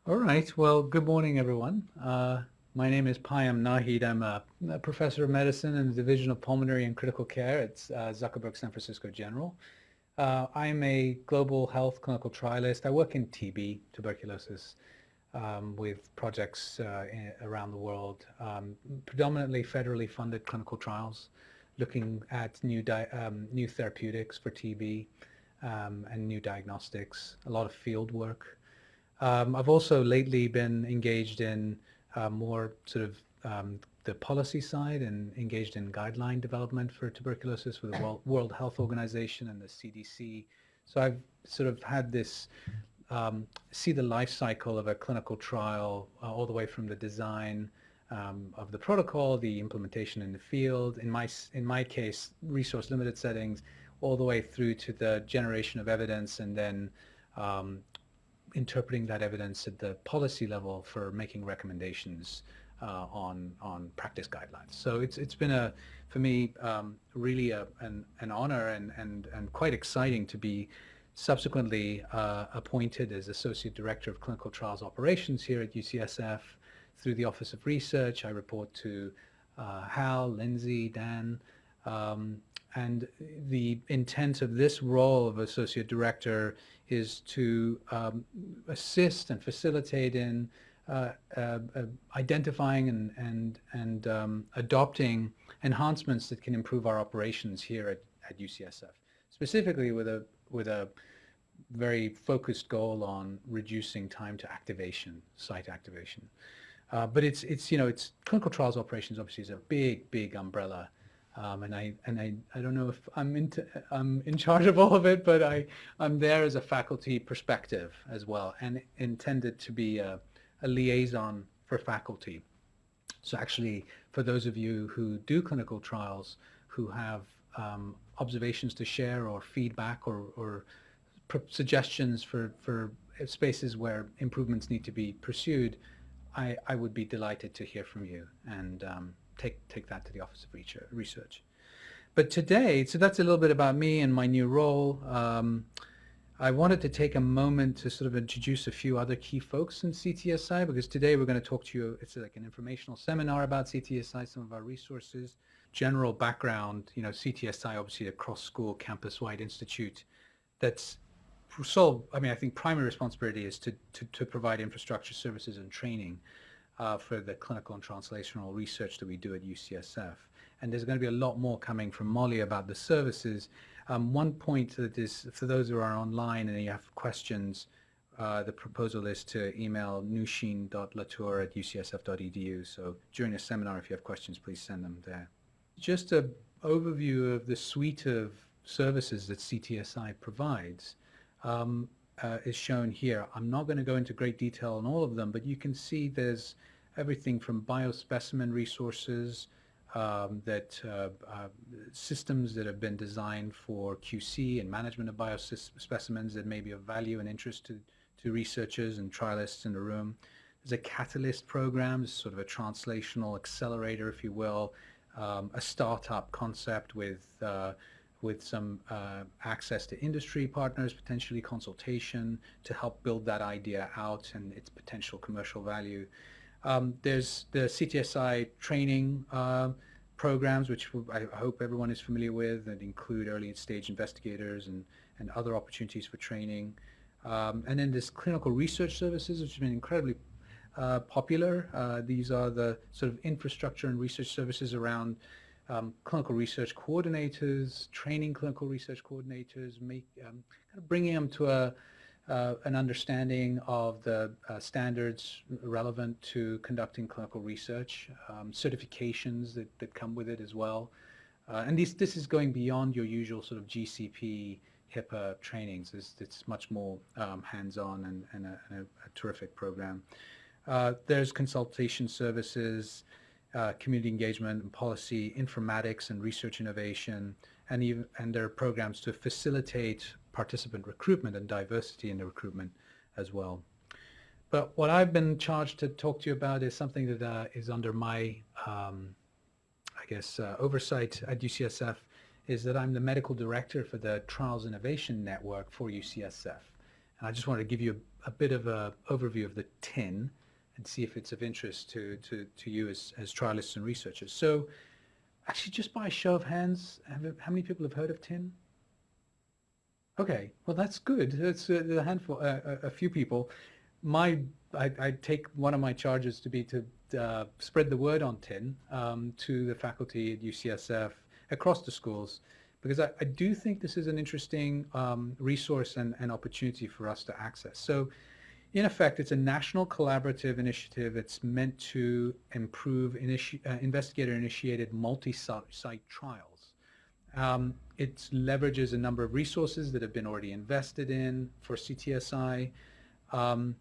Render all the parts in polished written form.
All right. Well, good morning, everyone. My name is Payam Nahid. I'm a professor of medicine in the Division of Pulmonary and Critical Care at Zuckerberg San Francisco General. I'm a global health clinical trialist. I work in TB, tuberculosis, with projects around the world, predominantly federally funded clinical trials, looking at new therapeutics for TB and new diagnostics, a lot of field work. I've also lately been engaged in more sort of the policy side and engaged in guideline development for tuberculosis with the World Health Organization and the CDC. So I've sort of had this see the life cycle of a clinical trial all the way from the design of the protocol, the implementation in the field, in my case, resource limited settings, all the way through to the generation of evidence and then interpreting that evidence at the policy level for making recommendations on practice guidelines. So it's been for me really an honor and quite exciting to be subsequently appointed as Associate Director of Clinical Trials Operations here at UCSF through the Office of Research. I report to Hal, Lindsay, Dan, and the intent of this role of Associate Director is to assist and facilitate in identifying and adopting enhancements that can improve our operations here at UCSF, specifically with a very focused goal on reducing time to activation, site activation. But it's clinical trials operations obviously is a big umbrella. And I don't know if I'm in charge of all of it, but I'm there as a faculty perspective as well, and intended to be a liaison for faculty. So actually, for those of you who do clinical trials, who have observations to share or feedback or suggestions for spaces where improvements need to be pursued, I would be delighted to hear from you and take that to the Office of Research. But today, so that's a little bit about me and my new role. I wanted to take a moment to sort of introduce a few other key folks in CTSI, because today we're going to talk to you, it's like an informational seminar about CTSI, some of our resources, general background. CTSI, obviously a cross-school, campus-wide institute that's I think primary responsibility is to provide infrastructure services and training for the clinical and translational research that we do at UCSF. And there's going to be a lot more coming from Molly about the services. One point that is, for those who are online and you have questions, the proposal is to email nushin.latour@ucsf.edu. So during the seminar, if you have questions, please send them there. Just an overview of the suite of services that CTSI provides is shown here. I'm not going to go into great detail on all of them, but you can see there's everything from biospecimen resources, systems that have been designed for QC and management of biospecimens that may be of value and interest to researchers and trialists in the room. There's a catalyst program, sort of a translational accelerator, if you will, a startup concept with some access to industry partners, potentially consultation to help build that idea out and its potential commercial value. There's the CTSI training programs, which I hope everyone is familiar with, that include early stage investigators and other opportunities for training. And then there's clinical research services, which have been incredibly popular. These are the sort of infrastructure and research services around clinical research coordinators, training clinical research coordinators, kind of bringing them to an understanding of the standards relevant to conducting clinical research, certifications that come with it as well. And this is going beyond your usual sort of GCP, HIPAA trainings. It's much more hands-on and a terrific program. There's consultation services, community engagement and policy, informatics and research innovation, and there are programs to facilitate participant recruitment and diversity in the recruitment as well. But what I've been charged to talk to you about is something that is under my, oversight at UCSF, is that I'm the medical director for the Trials Innovation Network for UCSF. And I just wanted to give you a bit of an overview of the TIN and see if it's of interest to you as trialists and researchers. So actually, just by a show of hands, how many people have heard of TIN? Okay, well that's good. That's a handful, a few people. I take one of my charges to be to spread the word on TIN to the faculty at UCSF across the schools, because I do think this is an interesting resource and opportunity for us to access. So in effect, it's a national collaborative initiative. It's meant to improve investigator-initiated multi-site trials. It leverages a number of resources that have been already invested in for CTSI. And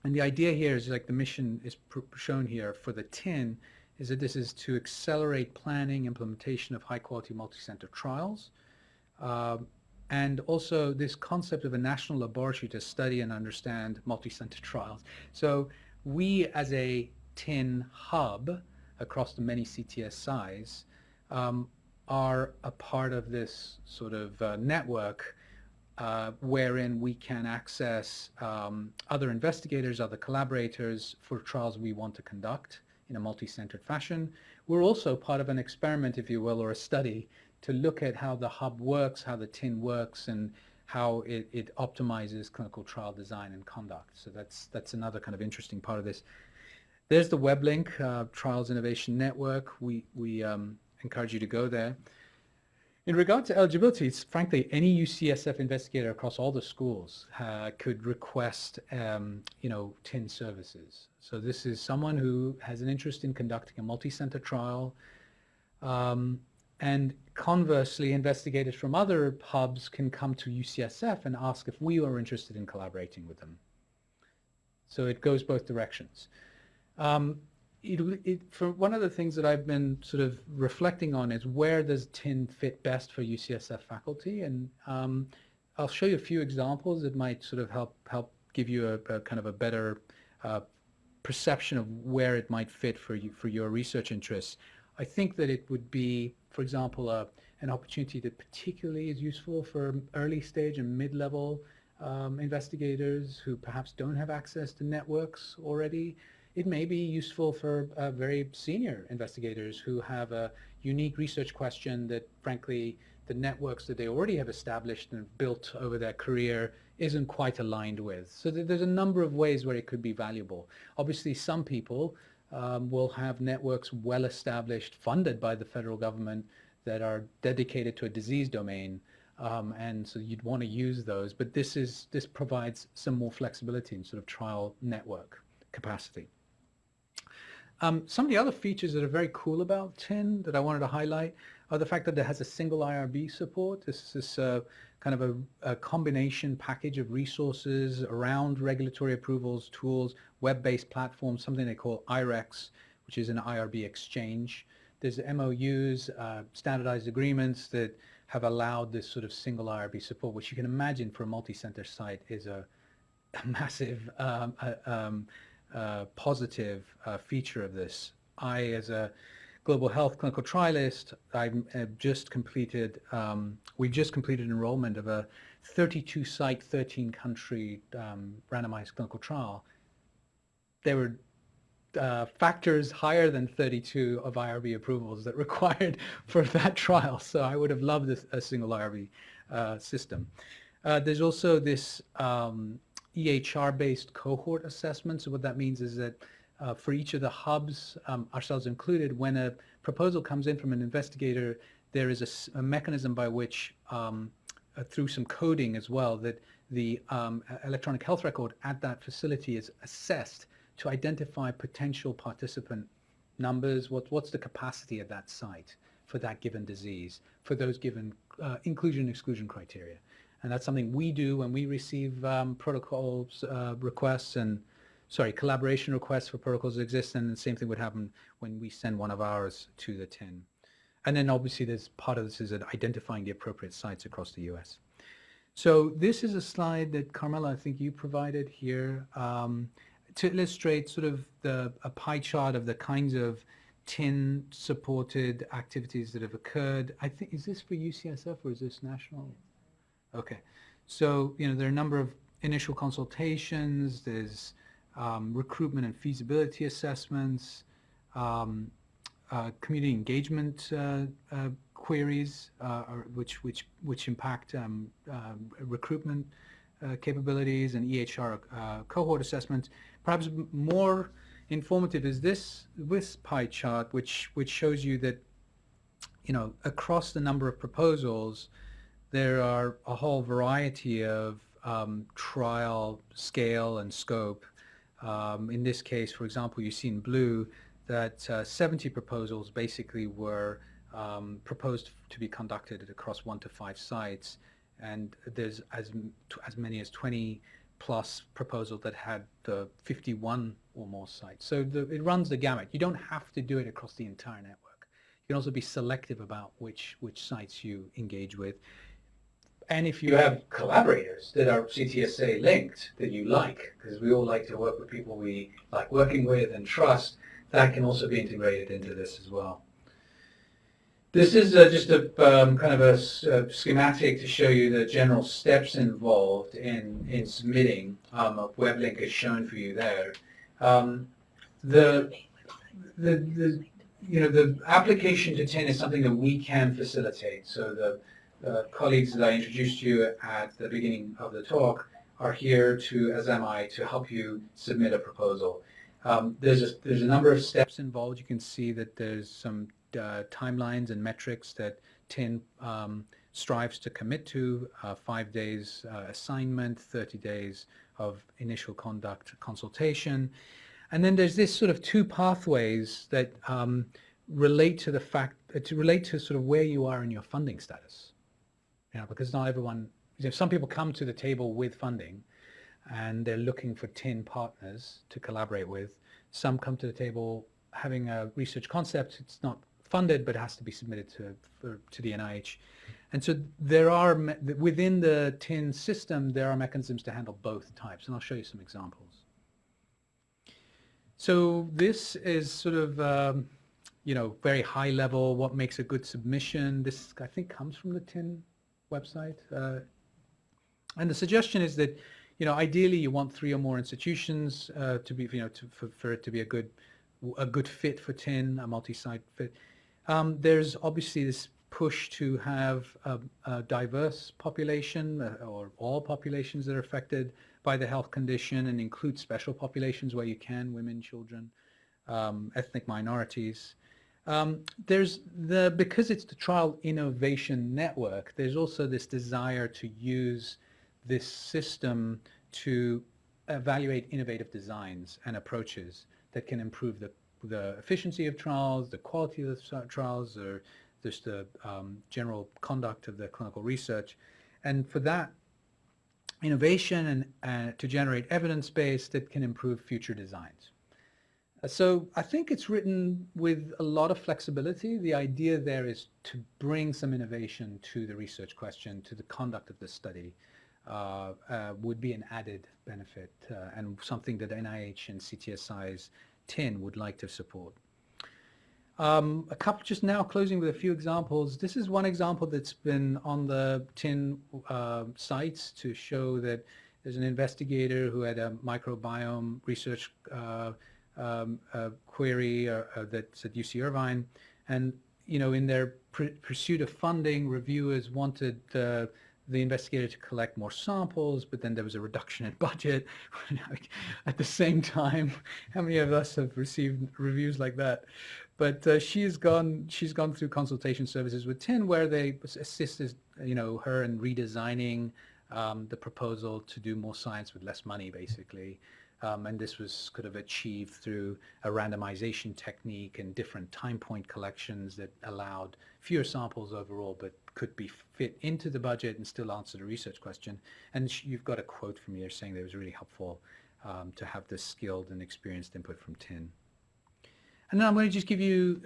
the idea here is, like the mission is shown here for the TIN, is that this is to accelerate planning, implementation of high-quality multi-center trials. And also this concept of a national laboratory to study and understand multi-center trials. So we as a TIN hub across the many CTSIs are a part of this sort of network wherein we can access other investigators, other collaborators for trials we want to conduct in a multi-centered fashion. We're also part of an experiment, if you will, or a study to look at how the hub works, how the TIN works, and how it optimizes clinical trial design and conduct. So that's another kind of interesting part of this. There's the web link, Trials Innovation Network. We encourage you to go there. In regard to eligibility, it's frankly any UCSF investigator across all the schools could request, TIN services. So this is someone who has an interest in conducting a multi-center trial, and conversely, investigators from other hubs can come to UCSF and ask if we are interested in collaborating with them. So it goes both directions. For one of the things that I've been sort of reflecting on is where does TIN fit best for UCSF faculty, and I'll show you a few examples that might sort of help give you a kind of a better perception of where it might fit for your research interests. I think that it would be, for example, an opportunity that particularly is useful for early stage and mid-level investigators who perhaps don't have access to networks already. It may be useful for very senior investigators who have a unique research question that, frankly, the networks that they already have established and built over their career isn't quite aligned with. So there's a number of ways where it could be valuable. Obviously, some people will have networks well established, funded by the federal government, that are dedicated to a disease domain, and so you'd want to use those. But this provides some more flexibility in sort of trial network capacity. Some of the other features that are very cool about TIN that I wanted to highlight are the fact that it has a single IRB support. This is kind of a combination package of resources around regulatory approvals, tools, web-based platforms, something they call IREX, which is an IRB exchange. There's MOUs, standardized agreements that have allowed this sort of single IRB support, which you can imagine for a multi-center site is a massive positive feature of this. As a global health clinical trialist, we've just completed enrollment of a 32-site, 13-country randomized clinical trial. There were factors higher than 32 of IRB approvals that required for that trial. So I would have loved a single IRB system. There's also this EHR-based cohort assessment. So what that means is that for each of the hubs, ourselves included, when a proposal comes in from an investigator, there is a mechanism by which, through some coding as well, that the electronic health record at that facility is assessed to identify potential participant numbers, what's the capacity of that site for that given disease, for those given inclusion-exclusion criteria. And that's something we do when we receive protocols requests collaboration requests for protocols that exist, and the same thing would happen when we send one of ours to the TIN. And then obviously there's part of this is identifying the appropriate sites across the US. So this is a slide that Carmela, I think you provided here to illustrate sort of a pie chart of the kinds of TIN supported activities that have occurred. I think, is this for UCSF or is this national? Okay, so there are a number of initial consultations, there's recruitment and feasibility assessments, community engagement queries, which impact recruitment capabilities, and EHR cohort assessments. Perhaps more informative is this pie chart, which shows you that, you know, across the number of proposals, there are a whole variety of trial scale and scope. In this case, for example, you see in blue that 70 proposals basically were proposed to be conducted across 1 to 5 sites, and there's as many as 20 plus proposals that had 51 or more sites. So it runs the gamut. You don't have to do it across the entire network. You can also be selective about which sites you engage with. And if you have collaborators that are CTSA linked that you like, because we all like to work with people we like working with and trust, that can also be integrated into this as well. This is just a kind of a schematic to show you the general steps involved in submitting. A web link is shown for you there. The application to TIN is something that we can facilitate. So the colleagues that I introduced to you at the beginning of the talk are here to, as am I, to help you submit a proposal. There's a number of steps involved. You can see that there's some timelines and metrics that TIN strives to commit to, 5 days assignment, 30 days of initial conduct consultation. And then there's this sort of 2 pathways that relate to the fact, relate to sort of where you are in your funding status. You know, because not everyone, you know, some people come to the table with funding and they're looking for TIN partners to collaborate with. Some come to the table having a research concept. It's not funded, but has to be submitted to the NIH. And so there are, within the TIN system, there are mechanisms to handle both types, and I'll show you some examples. So this is sort of, you know, very high level, what makes a good submission. This, I think, comes from the TIN website. And the suggestion is that, you know, ideally you want 3 or more institutions to be, you know, for it to be a good fit for TIN, a multi-site fit. There's obviously this push to have a diverse population, or all populations that are affected by the health condition, and include special populations where you can, women, children, ethnic minorities. Because it's the Trial Innovation Network, there's also this desire to use this system to evaluate innovative designs and approaches that can improve the efficiency of trials, the quality of the trials, or just the general conduct of the clinical research. And for that, innovation and to generate evidence base that can improve future designs. So I think it's written with a lot of flexibility. The idea there is to bring some innovation to the research question, to the conduct of the study, would be an added benefit and something that NIH and CTSI's TIN would like to support. A couple, just now closing with a few examples. This is one example that's been on the TIN sites to show that there's an investigator who had a microbiome research query that's at UC Irvine, and, you know, in their pursuit of funding, reviewers wanted the investigator to collect more samples, but then there was a reduction in budget. At the same time, how many of us have received reviews like that? But she's gone through consultation services with TIN, where they assisted, you know, her in redesigning the proposal to do more science with less money, basically. And this was kind of achieved through a randomization technique and different time point collections that allowed fewer samples overall, but could be fit into the budget and still answer the research question. And you've got a quote from here saying that it was really helpful to have this skilled and experienced input from TIN. And then I'm going to just give you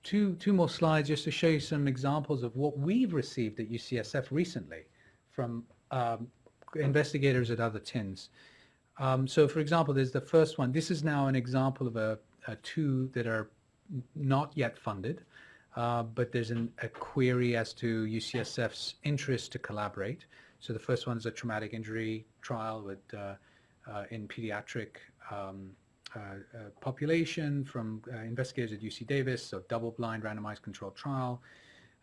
two more slides just to show you some examples of what we've received at UCSF recently from investigators at other TINs. So for example, there's the first one. This is now an example of 2 that are not yet funded, but there's a query as to UCSF's interest to collaborate. So the first one is a traumatic injury trial with in pediatric population from investigators at UC Davis, so double-blind randomized controlled trial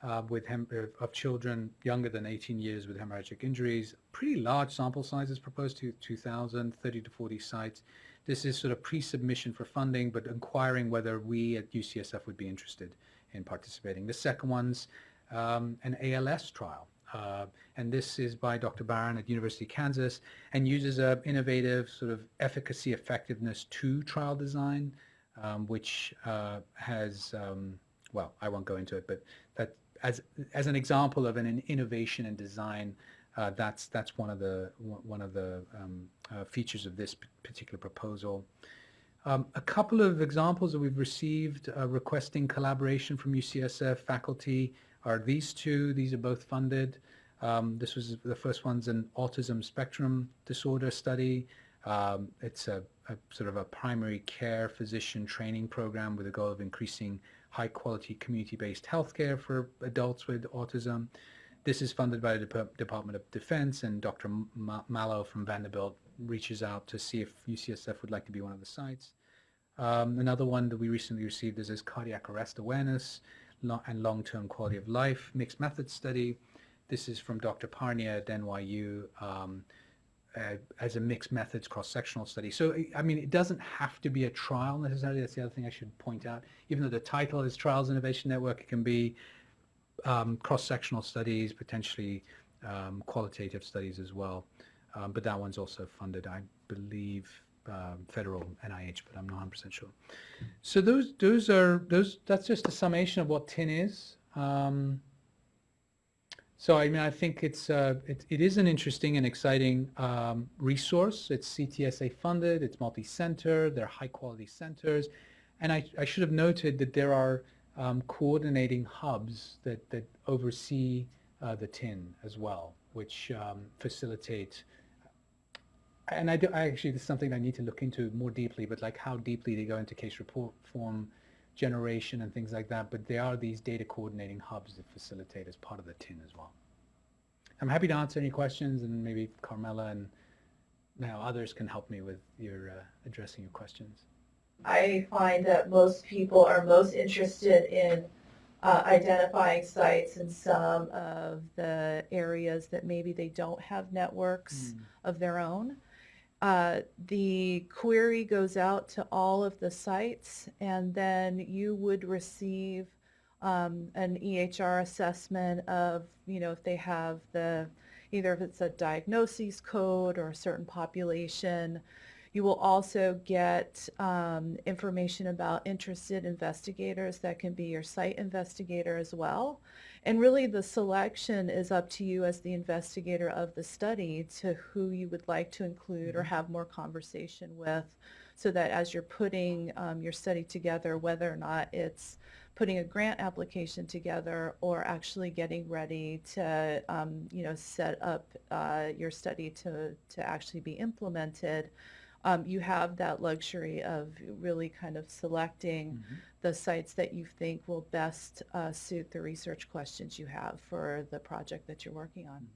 of children younger than 18 years with hemorrhagic injuries. Pretty large sample sizes proposed to 2,000, 30 to 40 sites. This is sort of pre-submission for funding, but inquiring whether we at UCSF would be interested in participating. The second one's an ALS trial. And this is by Dr. Barron at University of Kansas and uses an innovative sort of efficacy effectiveness 2 trial design, which has, well, I won't go into it, but that as an example of an innovation in design, that's one of the features of this particular proposal. A couple of examples that we've received requesting collaboration from UCSF faculty are these two. These are both funded. This was the first one's an autism spectrum disorder study. It's a sort of a primary care physician training program with the goal of increasing high quality community-based healthcare for adults with autism. This is funded by the Department of Defense, and Dr. Mallow from Vanderbilt reaches out to see if UCSF would like to be one of the sites. Another one that we recently received is this cardiac arrest awareness and long-term quality of life mixed method study. This is from Dr. Parnia at NYU as a mixed methods cross-sectional study. So, I mean, it doesn't have to be a trial necessarily. That's the other thing I should point out. Even though the title is Trials Innovation Network, it can be cross-sectional studies, potentially qualitative studies as well. But that one's also funded, I believe, federal NIH, but I'm not 100% sure. So that's just a summation of what TIN is. So I mean, I think it is an interesting and exciting resource. It's CTSA funded, it's multi-center, they're high quality centers. And I should have noted that there are coordinating hubs that oversee the TIN as well, which facilitate, and I actually, this is something I need to look into more deeply, but like how deeply they go into case report form generation and things like that, but there are these data coordinating hubs that facilitate as part of the TIN as well. I'm happy to answer any questions, and maybe Carmela and now others can help me with your addressing your questions. I find that most people are most interested in identifying sites in some of the areas that maybe they don't have networks of their own. The query goes out to all of the sites, and then you would receive an EHR assessment of, if they have either if it's a diagnosis code or a certain population. You will also get information about interested investigators that can be your site investigator as well. And really the selection is up to you as the investigator of the study to who you would like to include or have more conversation with, so that as you're putting your study together, whether or not it's putting a grant application together or actually getting ready to set up your study to actually be implemented, you have that luxury of really kind of selecting the sites that you think will best suit the research questions you have for the project that you're working on.